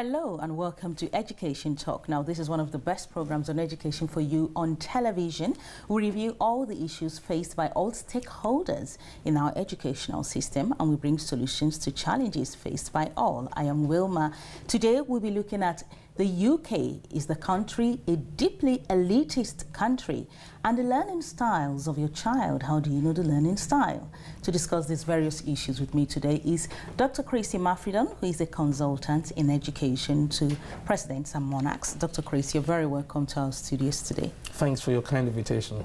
Hello and welcome to Education Talk. Now, this is one of the best programs on education for you on television. We review all the issues faced by all stakeholders in our educational system, and we bring solutions to challenges faced by all. I am Wilma. Today, we'll be looking at the UK. Is the country a deeply elitist country? And the learning styles of your child. How do you know the learning style? To discuss these various issues with me today is Dr. Chrissy Mafridon, who is a consultant in education to presidents and monarchs. Dr. Chrissy, you're very welcome to our studios today. Thanks for your kind invitation.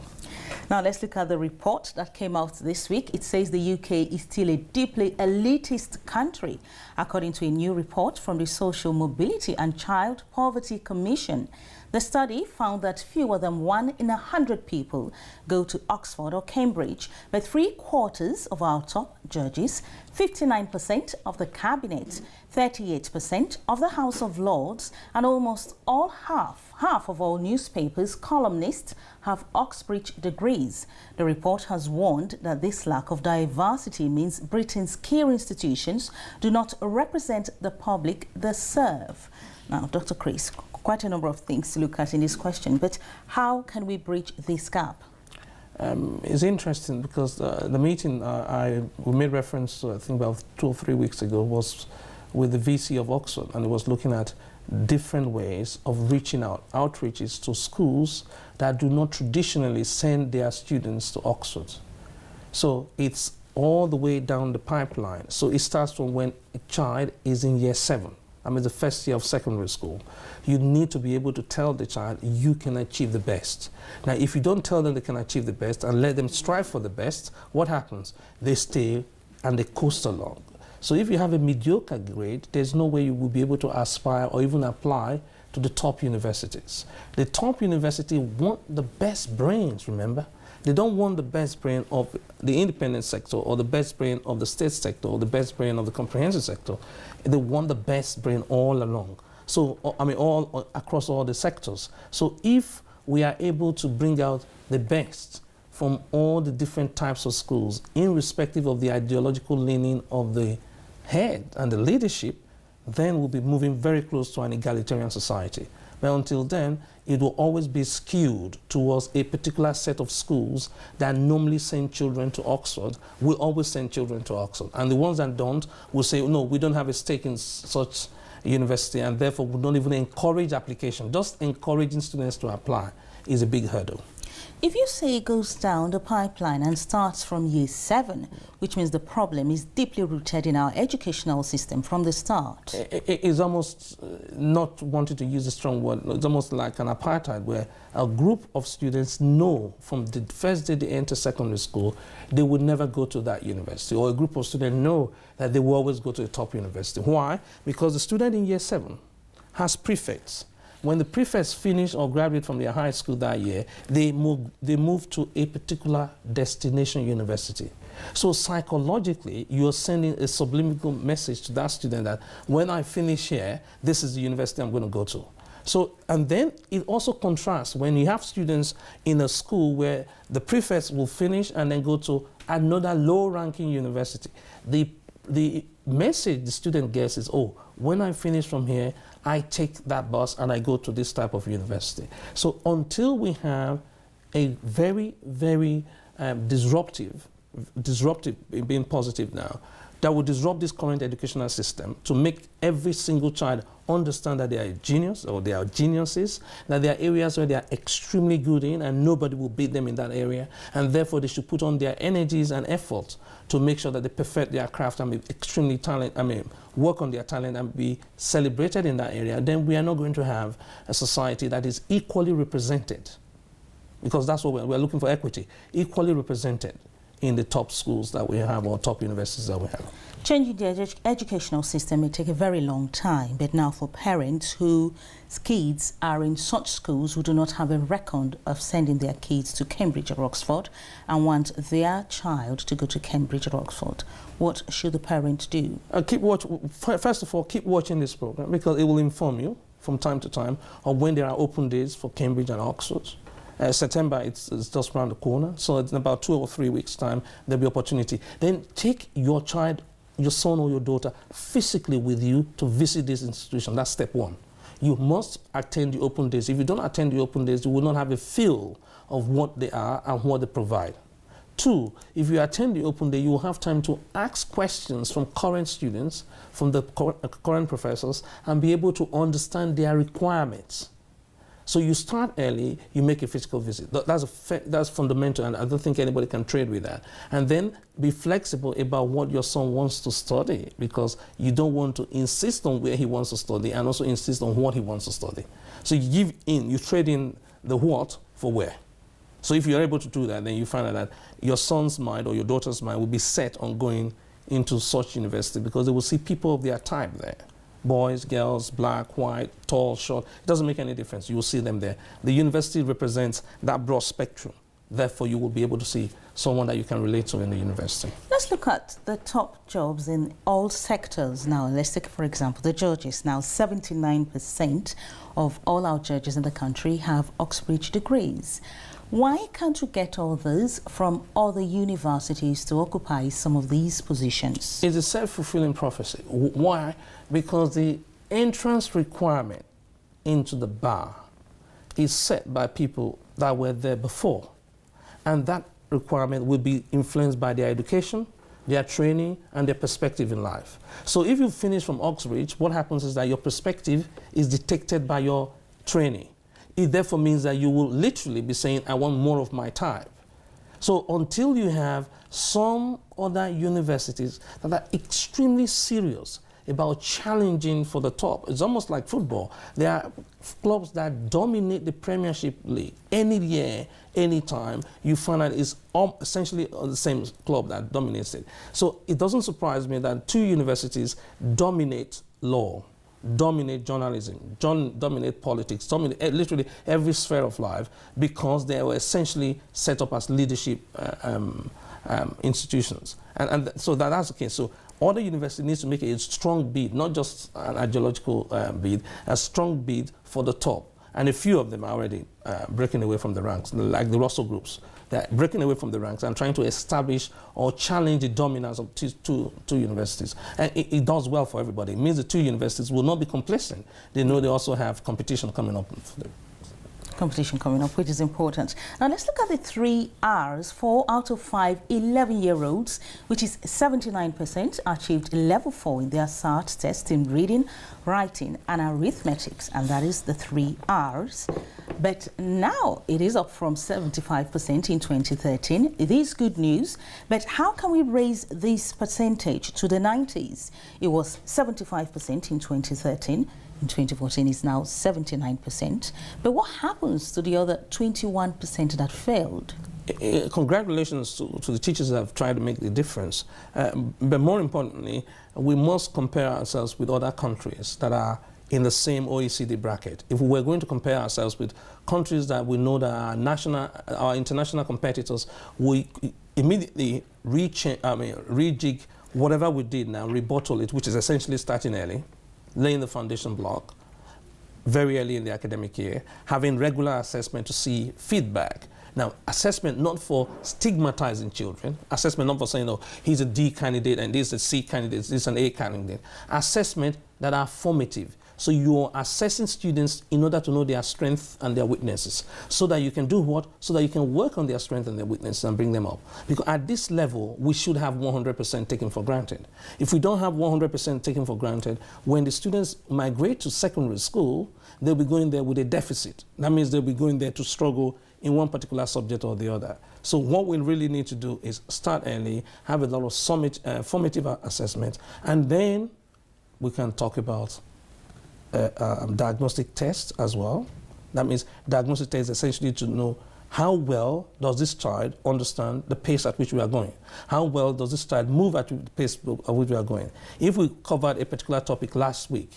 Now let's look at the report that came out this week. It says the UK is still a deeply elitist country, according to a new report from the Social Mobility and Child Poverty Commission. The study found that fewer than 1 in 100 people go to Oxford or Cambridge, but 3/4 of our top judges, 59% of the cabinet, 38% of the House of Lords, and almost half of all newspapers columnists have Oxbridge degrees. The report has warned that this lack of diversity means Britain's key institutions do not represent the public they serve. Now, Dr. Chris, quite a number of things to look at in this question, but how can we bridge this gap? It's interesting because the meeting we made reference to, I think about 2 or 3 weeks ago, was with the VC of Oxford, and it was looking at different ways of reaching out, outreaches to schools that do not traditionally send their students to Oxford. So it's all the way down the pipeline. So it starts from when a child is in year 7. I mean, the first year of secondary school. You need to be able to tell the child you can achieve the best. Now, if you don't tell them they can achieve the best and let them strive for the best, what happens? They stay and they coast along. So if you have a mediocre grade, there's no way you will be able to aspire or even apply to the top universities. The top university want the best brains, remember? They don't want the best brain of the independent sector or the best brain of the state sector or the best brain of the comprehensive sector. They want the best brain all along. So, I mean, all across all the sectors. So if we are able to bring out the best from all the different types of schools, irrespective of the ideological leaning of the head and the leadership, then we'll be moving very close to an egalitarian society. But until then, it will always be skewed towards a particular set of schools that normally send children to Oxford, will always send children to Oxford. And the ones that don't will say, no, we don't have a stake in such a university, and therefore we don't even encourage application. Just encouraging students to apply is a big hurdle. If you say it goes down the pipeline and starts from year 7, which means the problem is deeply rooted in our educational system from the start. It's almost, not wanting to use a strong word, it's almost like an apartheid where a group of students know from the first day they enter secondary school, they would never go to that university, or a group of students know that they will always go to the top university. Why? Because the student in year 7 has prefects. When the prefects finish or graduate from their high school that year, they move to a particular destination university. So psychologically, you're sending a subliminal message to that student that when I finish here, this is the university I'm going to go to. So, and then it also contrasts when you have students in a school where the prefects will finish and then go to another low-ranking university. The message the student gets is, oh, when I finish from here, I take that bus and I go to this type of university. So until we have a very, very disruptive, being positive now, that will disrupt this current educational system to make every single child understand that they are a genius or they are geniuses, that there are areas where they are extremely good in and nobody will beat them in that area, and therefore they should put on their energies and efforts to make sure that they perfect their craft and be extremely talented, work on their talent and be celebrated in that area. Then we are not going to have a society that is equally represented, because that's what we're looking for, equity, equally represented in the top schools that we have or top universities that we have. Changing the educational system may take a very long time, but now for parents whose kids are in such schools who do not have a record of sending their kids to Cambridge or Oxford and want their child to go to Cambridge or Oxford, what should the parent do? First of all, keep watching this program, because it will inform you from time to time of when there are open days for Cambridge and Oxford. September, it's just around the corner, so in about 2 or 3 weeks' time, there'll be opportunity. Then take your child your son or your daughter physically with you to visit this institution. That's step one. You must attend the open days. If you don't attend the open days, you will not have a feel of what they are and what they provide. Two, if you attend the open day, you will have time to ask questions from current students, from the current professors, and be able to understand their requirements. So you start early, you make a physical visit. That's fundamental, and I don't think anybody can trade with that. And then be flexible about what your son wants to study, because you don't want to insist on where he wants to study and also insist on what he wants to study. So you trade in the what for where. So if you're able to do that, then you find out that your son's mind or your daughter's mind will be set on going into such university, because they will see people of their type there. Boys, girls, black, white, tall, short, it doesn't make any difference. You will see them there. The university represents that broad spectrum. Therefore, you will be able to see someone that you can relate to in the university. Let's look at the top jobs in all sectors now. Let's take, for example, the judges. Now, 79% of all our judges in the country have Oxbridge degrees. Why can't we get others from other universities to occupy some of these positions? It's a self-fulfilling prophecy. Why? Because the entrance requirement into the bar is set by people that were there before. And that requirement will be influenced by their education, their training, and their perspective in life. So if you finish from Oxbridge, what happens is that your perspective is detected by your training. It therefore means that you will literally be saying, I want more of my type. So until you have some other universities that are extremely serious about challenging for the top, it's almost like football. There are clubs that dominate the Premiership League any year, any time. You find that it's essentially the same club that dominates it. So it doesn't surprise me that two universities dominate law, dominate journalism, dominate politics, dominate literally every sphere of life, because they were essentially set up as leadership institutions. And so that's the case. So other universities need to make a strong bid, not just an ideological bid, a strong bid for the top. And a few of them are already breaking away from the ranks, like the Russell groups. They're breaking away from the ranks and trying to establish or challenge the dominance of two universities. And it does well for everybody. It means the two universities will not be complacent. They know they also have competition coming up. Competition coming up, which is important. Now let's look at the 3 R's. 4 out of 5 11-year-olds, which is 79%, achieved level 4 in their SAT test in reading, writing and arithmetics, and that is the 3 R's. But now it is up from 75% in 2013. It is good news, but how can we raise this percentage to the 90s? It was 75% in 2013. In 2014, it's now 79%. But what happens to the other 21% that failed? Congratulations to the teachers that have tried to make the difference. But more importantly, we must compare ourselves with other countries that are in the same OECD bracket. If we were going to compare ourselves with countries that we know that our international competitors, we immediately rejig whatever we did now, rebottle it, which is essentially starting early, laying the foundation block very early in the academic year, having regular assessment to see feedback. Now, assessment not for stigmatizing children, assessment not for saying, oh, he's a D candidate and this is a C candidate, this is an A candidate. Assessment that are formative. So you're assessing students in order to know their strengths and their weaknesses, so that you can do what? So that you can work on their strengths and their weaknesses and bring them up. Because at this level, we should have 100% taken for granted. If we don't have 100% taken for granted, when the students migrate to secondary school, they'll be going there with a deficit. That means they'll be going there to struggle in one particular subject or the other. So what we really need to do is start early, have a lot of formative assessment, and then we can talk about diagnostic tests as well. That means diagnostic tests essentially to know how well does this child understand the pace at which we are going? How well does this child move at the pace at which we are going? If we covered a particular topic last week,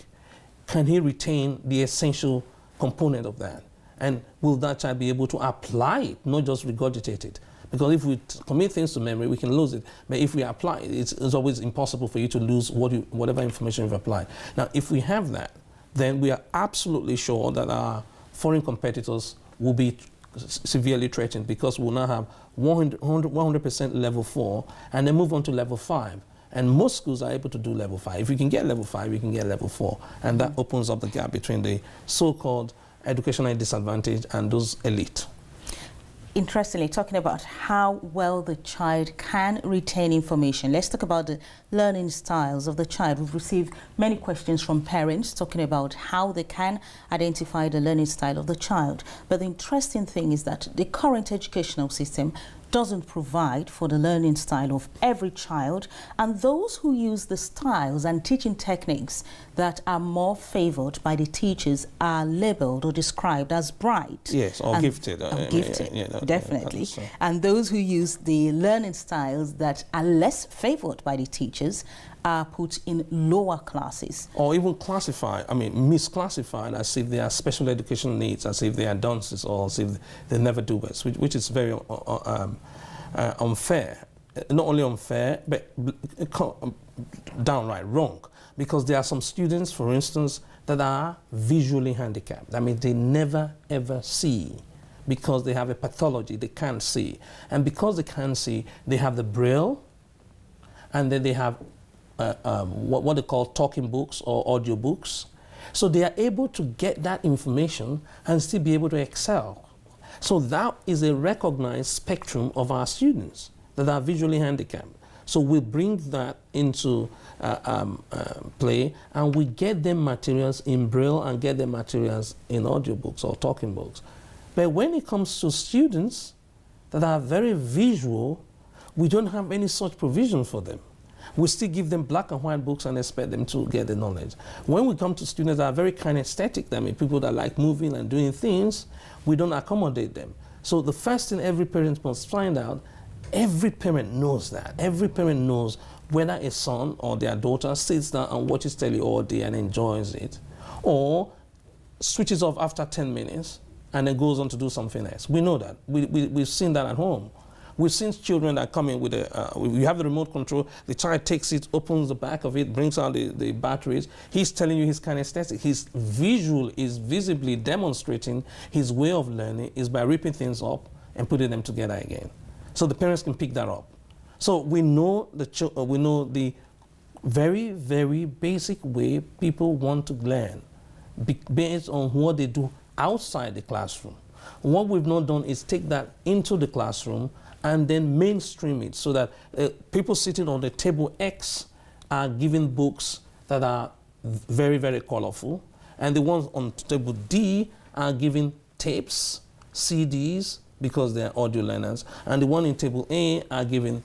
can he retain the essential component of that? And will that child be able to apply it, not just regurgitate it? Because if we commit things to memory, we can lose it. But if we apply it, it's always impossible for you to lose whatever information you've applied. Now, if we have that, then we are absolutely sure that our foreign competitors will be severely threatened, because we'll now have 100% level 4 and then move on to level 5. And most schools are able to do level 5. If you can get level 5, you can get level 4. And that opens up the gap between the so-called educationally disadvantaged and those elite. Interestingly, talking about how well the child can retain information, let's talk about the learning styles of the child. We've received many questions from parents talking about how they can identify the learning style of the child. But the interesting thing is that the current educational system doesn't provide for the learning style of every child, and those who use the styles and teaching techniques that are more favored by the teachers are labeled or described as bright. Yes, or gifted. Gifted, definitely. And those who use the learning styles that are less favored by the teachers are put in lower classes. Or even classified, misclassified as if they are special education needs, as if they are dunces, or as if they never do best, which is very unfair. Not only unfair, but downright wrong. Because there are some students, for instance, that are visually handicapped. They never ever see, because they have a pathology, they can't see. And because they can't see, they have the Braille, and then they have what they call talking books or audio books. So they are able to get that information and still be able to excel. So that is a recognized spectrum of our students that are visually handicapped. So we bring that into play, and we get them materials in Braille and get them materials in audiobooks or talking books. But when it comes to students that are very visual, we don't have any such provision for them. We still give them black and white books and expect them to get the knowledge. When we come to students that are very kinesthetic, people that like moving and doing things, we don't accommodate them. So the first thing every parent must find out, every parent knows that. Every parent knows whether a son or their daughter sits down and watches telly all day and enjoys it, or switches off after 10 minutes and then goes on to do something else. We know that. We've seen that at home. We've seen children that come in with you have the remote control, the child takes it, opens the back of it, brings out the batteries. He's telling you his kinesthetic. His visual is visibly demonstrating his way of learning is by ripping things up and putting them together again. So the parents can pick that up. So we know the very, very basic way people want to learn based on what they do outside the classroom. What we've not done is take that into the classroom and then mainstream it, so that people sitting on the table X are given books that are very, very colorful, and the ones on table D are given tapes, CDs, because they're audio learners, and the one in table A are given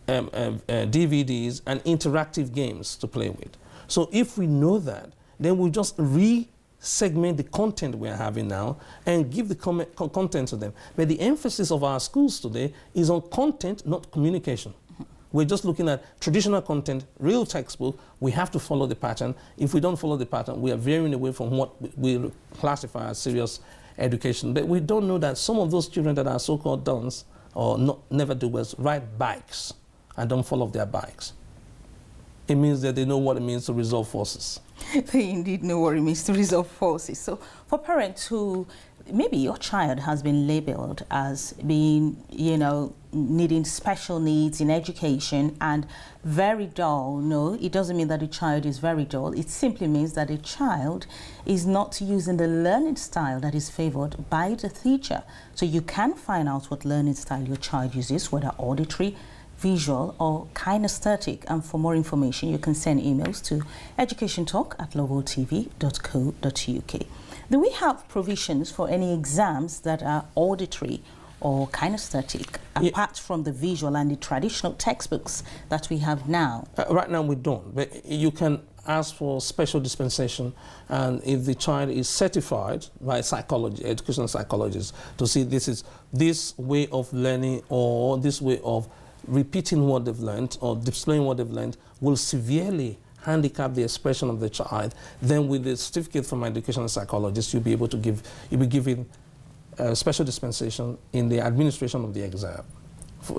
DVDs and interactive games to play with. So if we know that, then we'll just segment the content we're having now and give the content to them. But the emphasis of our schools today is on content, not communication. We're just looking at traditional content, real textbook. We have to follow the pattern. If we don't follow the pattern, we are veering away from what we classify as serious education. But we don't know that some of those children that are so-called duns or never do well ride bikes and don't fall off their bikes. It means that they know what it means to resolve forces. They indeed know what it means to resolve forces. So for parents who, maybe your child has been labeled as being, needing special needs in education and very dull, no, it doesn't mean that the child is very dull. It simply means that the child is not using the learning style that is favored by the teacher. So you can find out what learning style your child uses, whether auditory, visual or kinesthetic, and for more information you can send emails to educationtalk@global.tv.co.uk. Do we have provisions for any exams that are auditory or kinesthetic, apart from the visual and the traditional textbooks that we have now? Right now we don't, but you can ask for special dispensation, and if the child is certified by educational psychologists to see this way of learning or this way of repeating what they've learned or displaying what they've learned will severely handicap the expression of the child, then with the certificate from an educational psychologist, you'll be given special dispensation in the administration of the exam.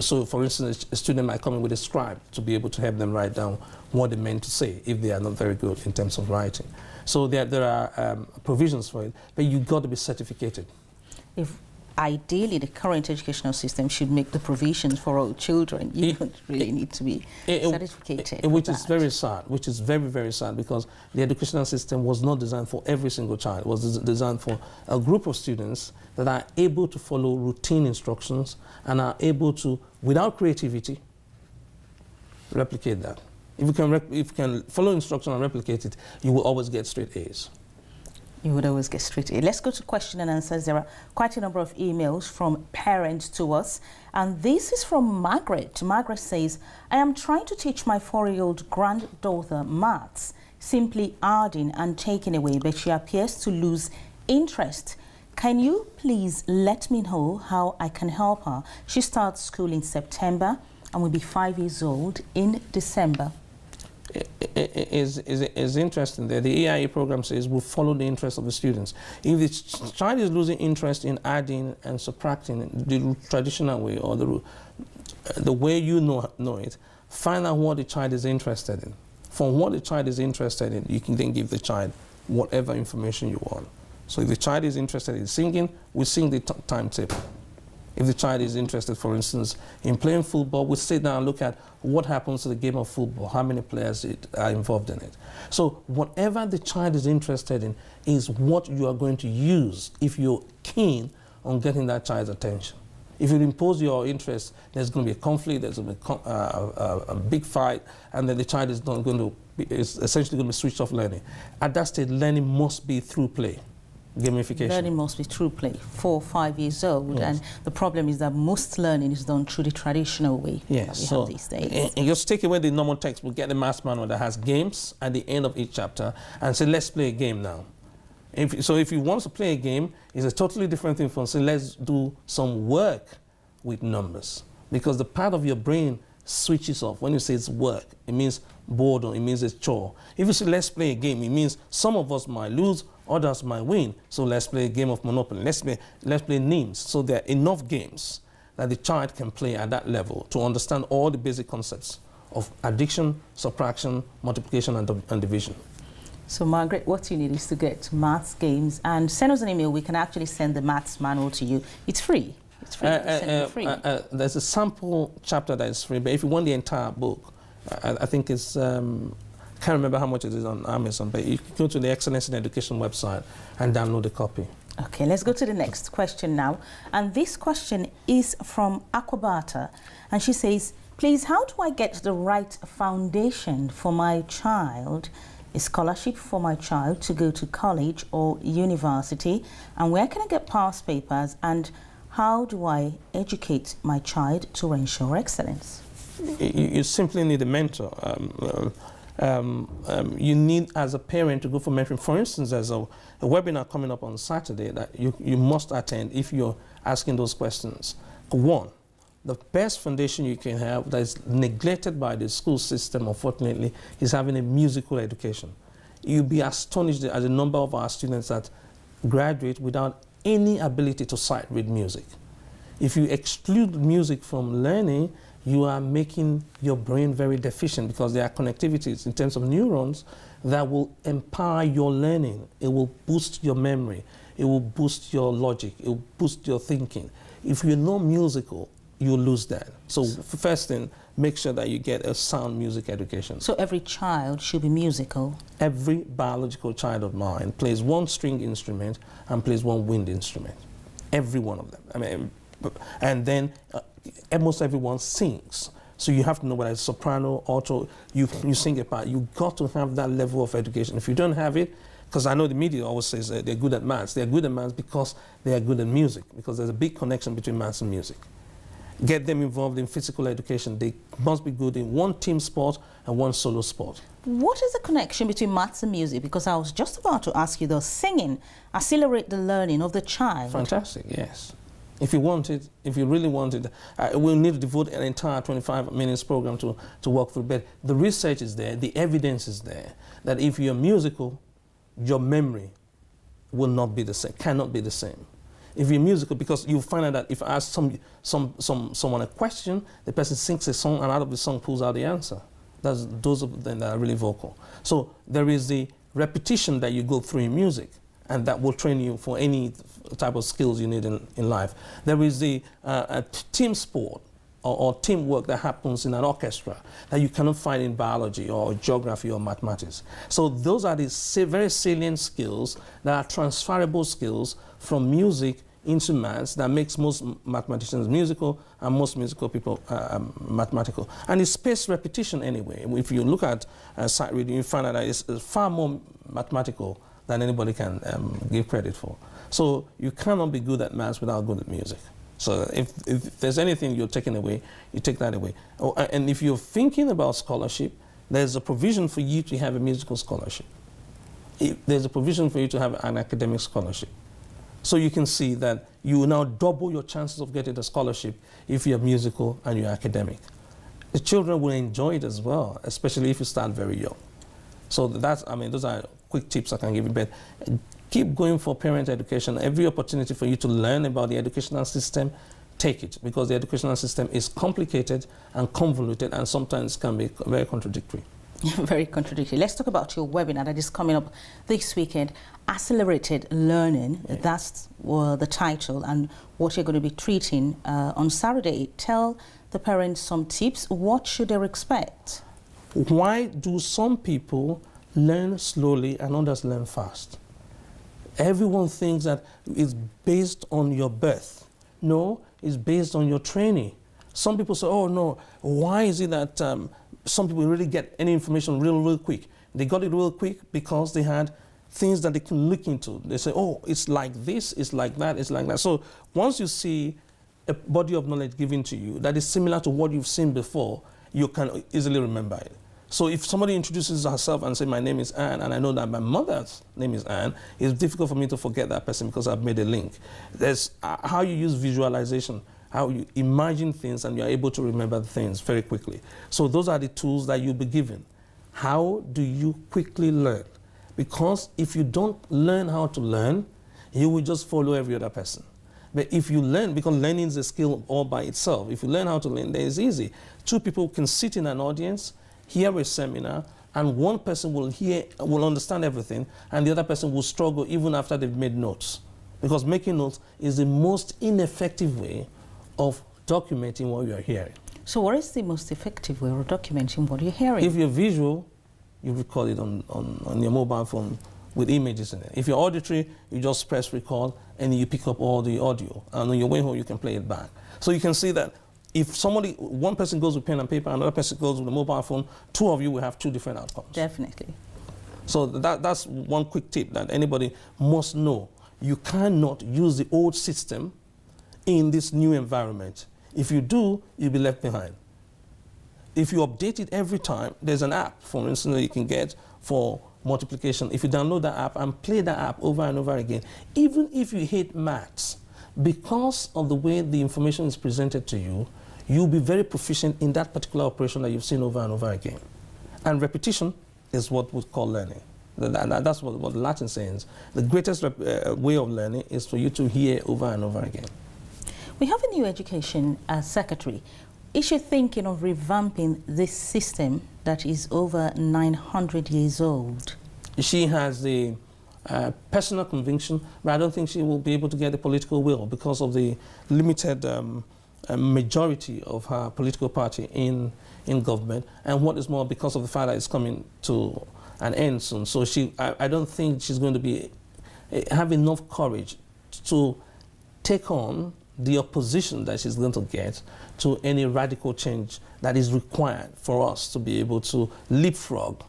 So, for instance, a student might come in with a scribe to be able to help them write down what they meant to say if they are not very good in terms of writing. So there are provisions for it, but you've got to be certificated. ideally the current educational system should make the provisions for all children. You don't really need to be certificated. Which is very sad, which is very, very sad, because the educational system was not designed for every single child. It was designed for a group of students that are able to follow routine instructions and are able to, without creativity, replicate that. If you can follow instruction and replicate it, you will always get straight A's. You would always get straight A. Let's go to question and answers. There are quite a number of emails from parents to us. And this is from Margaret. Margaret says, I am trying to teach my 4-year-old granddaughter maths, simply adding and taking away, but she appears to lose interest. Can you please let me know how I can help her? She starts school in September and will be 5 years old in December. Is interesting there. The EIE program says we'll follow the interest of the students. If the child is losing interest in adding and subtracting the traditional way, or the way you know it, find out what the child is interested in. From what the child is interested in, you can then give the child whatever information you want. So if the child is interested in singing, we sing the timetable. If the child is interested, for instance, in playing football, we sit down and look at what happens to the game of football, how many players are involved in it. So whatever the child is interested in is what you are going to use if you're keen on getting that child's attention. If you impose your interest, there's going to be a conflict, there's going to be a big fight, and then the child is not going to is essentially going to be switched off learning. At that stage, learning must be through play. Gamification. Learning must be through play, 4 or 5 years old, yes. And the problem is that most learning is done through the traditional way that we have these days. And just take away the normal textbook, get the maths manual that has games at the end of each chapter, and say, let's play a game now. So if you want to play a game, it's a totally different thing from saying, let's do some work with numbers. Because the part of your brain switches off. When you say it's work, it means boredom, it means it's chore. If you say, let's play a game, it means some of us might lose, others might win. So let's play a game of Monopoly. Let's play names. So there are enough games that the child can play at that level to understand all the basic concepts of addition, subtraction, multiplication, and division. So Margaret, what you need is to get maths games and send us an email. We can actually send the maths manual to you. It's free. It's free. There's a sample chapter that is free, but if you want the entire book, I think it's can't remember how much it is on Amazon, but you can go to the Excellence in Education website and download a copy. Okay, let's go to the next question now. And this question is from Aquabata. And she says, please, how do I get the right foundation for my child, a scholarship for my child to go to college or university? And where can I get past papers? And how do I educate my child to ensure excellence? You simply need a mentor. You need, as a parent, to go for mentoring. For instance, there's a webinar coming up on Saturday that you must attend if you're asking those questions. One, the best foundation you can have that is neglected by the school system, unfortunately, is having a musical education. You'll be astonished at the number of our students that graduate without any ability to sight read music. If you exclude music from learning, you are making your brain very deficient, because there are connectivities in terms of neurons that will empower your learning. It will boost your memory. It will boost your logic. It will boost your thinking. If you're not musical, you lose that. So first thing, make sure that you get a sound music education. So every child should be musical? Every biological child of mine plays one string instrument and plays one wind instrument. Every one of them. I mean, and then almost everyone sings. So you have to know whether it's soprano, alto, you sing a part. You've got to have that level of education. If you don't have it, because I know the media always says they're good at maths. They're good at maths because they are good at music, because there's a big connection between maths and music. Get them involved in physical education. They must be good in one team sport and one solo sport. What is the connection between maths and music? Because I was just about to ask you, does singing accelerate the learning of the child? Fantastic, yes. If you want it, if you really want it, we'll need to devote an entire 25 minutes program to walk through. But the research is there, the evidence is there, that if you're musical, your memory will not be the same, cannot be the same. If you're musical, because you'll find out that if I ask someone a question, the person sings a song and out of the song pulls out the answer. Those of them that are really vocal. So there is the repetition that you go through in music, and that will train you for any type of skills you need in life. There is the team sport or teamwork that happens in an orchestra that you cannot find in biology or geography or mathematics. So those are the very salient skills that are transferable skills from music into maths that makes most mathematicians musical and most musical people mathematical. And it's spaced repetition anyway. If you look at sight reading, you find out that it's far more mathematical than anybody can give credit for. So you cannot be good at maths without good at music. So if there's anything you're taking away, you take that away. Oh, and if you're thinking about scholarship, there's a provision for you to have a musical scholarship. There's a provision for you to have an academic scholarship. So you can see that you will now double your chances of getting a scholarship if you're musical and you're academic. The children will enjoy it as well, especially if you start very young. So that's, I mean, those are quick tips I can give you, but keep going for parent education. Every opportunity for you to learn about the educational system, take it, because the educational system is complicated and convoluted and sometimes can be very contradictory. Very contradictory. Let's talk about your webinar that is coming up this weekend, Accelerated Learning. Yeah. That's the title and what you're going to be treating on Saturday. Tell the parents some tips. What should they expect? Why do some people learn slowly and others learn fast? Everyone thinks that it's based on your birth. No, it's based on your training. Some people say, oh no, why is it that some people really get any information real quick? They got it real quick because they had things that they can look into. They say, oh, it's like this, it's like that, it's like that. So once you see a body of knowledge given to you that is similar to what you've seen before, you can easily remember it. So if somebody introduces herself and says, my name is Anne, and I know that my mother's name is Anne, it's difficult for me to forget that person because I've made a link. There's how you use visualization, how you imagine things, and you're able to remember the things very quickly. So those are the tools that you'll be given. How do you quickly learn? Because if you don't learn how to learn, you will just follow every other person. But if you learn, because learning is a skill all by itself, if you learn how to learn, then it's easy. Two people can sit in an audience, hear a seminar, and one person will understand everything, and the other person will struggle even after they've made notes. Because making notes is the most ineffective way of documenting what you're hearing. So what is the most effective way of documenting what you're hearing? If you're visual, you record it on your mobile phone with images in it. If you're auditory, you just press record and you pick up all the audio. And on your way home, you can play it back. So you can see that if one person goes with pen and paper, another person goes with a mobile phone, two of you will have two different outcomes. Definitely. So that's one quick tip that anybody must know. You cannot use the old system in this new environment. If you do, you'll be left behind. If you update it every time, there's an app, for instance, that you can get for multiplication. If you download that app and play that app over and over again, even if you hate maths, because of the way the information is presented to you, you'll be very proficient in that particular operation that you've seen over and over again. And repetition is what we call learning. That's what the Latin says. The greatest way of learning is for you to hear over and over again. We have a new education secretary. Is she thinking of revamping this system that is over 900 years old? She has the personal conviction, but I don't think she will be able to get the political will because of the limited majority of her political party in government, and what is more, because of the fact that it's coming to an end soon. So I don't think she's going to have enough courage to take on the opposition that she's going to get to any radical change that is required for us to be able to leapfrog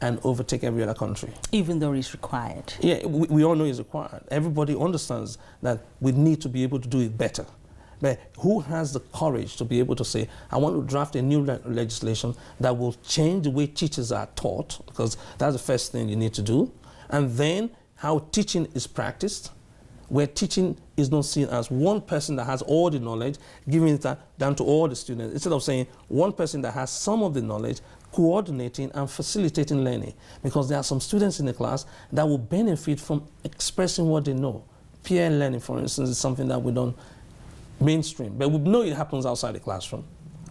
and overtake every other country. Even though it's required. Yeah, we all know it's required. Everybody understands that we need to be able to do it better. But who has the courage to be able to say, I want to draft a new legislation that will change the way teachers are taught, because that's the first thing you need to do, and then how teaching is practiced, where teaching is not seen as one person that has all the knowledge, giving it down to all the students, instead of saying one person that has some of the knowledge, coordinating and facilitating learning. Because there are some students in the class that will benefit from expressing what they know. Peer learning, for instance, is something that we don't mainstream, but we know it happens outside the classroom.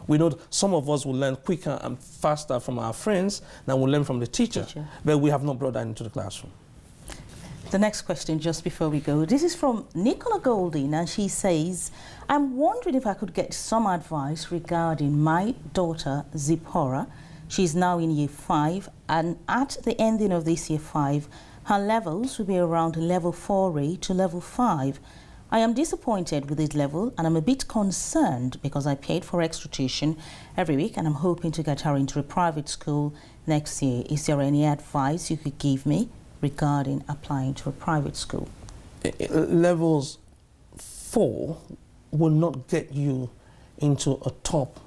We know some of us will learn quicker and faster from our friends than we learn from the teacher, but we have not brought that into the classroom. The next question, just before we go, this is from Nicola Golding, and she says, I'm wondering if I could get some advice regarding my daughter, Zipporah. She's now in year 5, and at the ending of this year 5, her levels will be around level 4A to level 5. I am disappointed with this level, and I'm a bit concerned because I paid for extra tuition every week, and I'm hoping to get her into a private school next year. Is there any advice you could give me regarding applying to a private school? Levels 4 will not get you into a top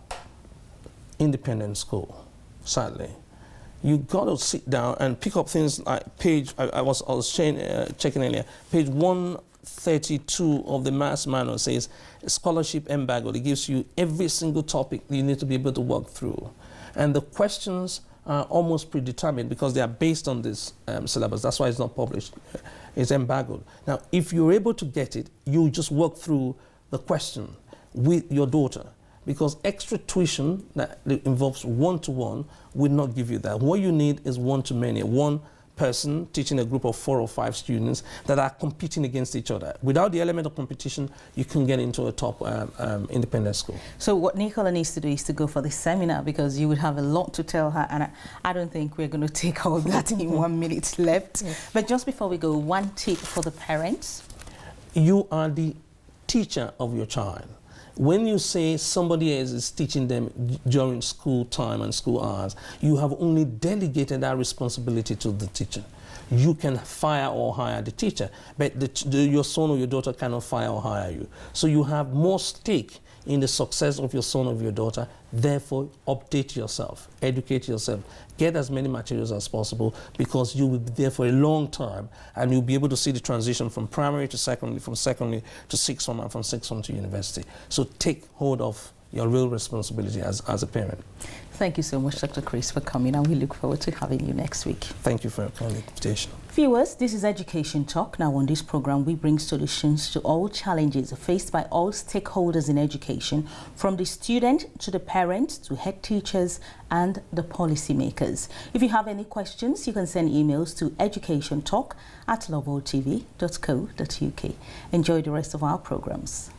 independent school, sadly. You got to sit down and pick up things like page, I was checking earlier, page 132 of the maths manual says scholarship embargo. It gives you every single topic you need to be able to work through. And the questions are almost predetermined because they are based on this syllabus. That's why it's not published. It's embargoed. Now, if you're able to get it, you just work through the question with your daughter, because extra tuition that involves one-to-one will not give you that. What you need is one-to-many, one person teaching a group of 4 or 5 students that are competing against each other. Without the element of competition, you can get into a top independent school. So what Nicola needs to do is to go for the seminar, because you would have a lot to tell her, and I don't think we're going to take all that in 1 minute left. Yes. But just before we go, one tip for the parents. You are the teacher of your child. When you say somebody else is teaching them during school time and school hours, you have only delegated that responsibility to the teacher. You can fire or hire the teacher, but your son or your daughter cannot fire or hire you. So you have more stake in the success of your son or your daughter. Therefore, update yourself, educate yourself, get as many materials as possible, because you will be there for a long time and you'll be able to see the transition from primary to secondary, from secondary to sixth form, and from sixth form to university. So take hold of your real responsibility as a parent. Thank you so much, Dr. Chris, for coming, and we look forward to having you next week. Thank you for your kind invitation. Viewers, this is Education Talk. Now, on this program, we bring solutions to all challenges faced by all stakeholders in education, from the student to the parent to head teachers and the policymakers. If you have any questions, you can send emails to educationtalk@loveworldtv.co.uk. Enjoy the rest of our programs.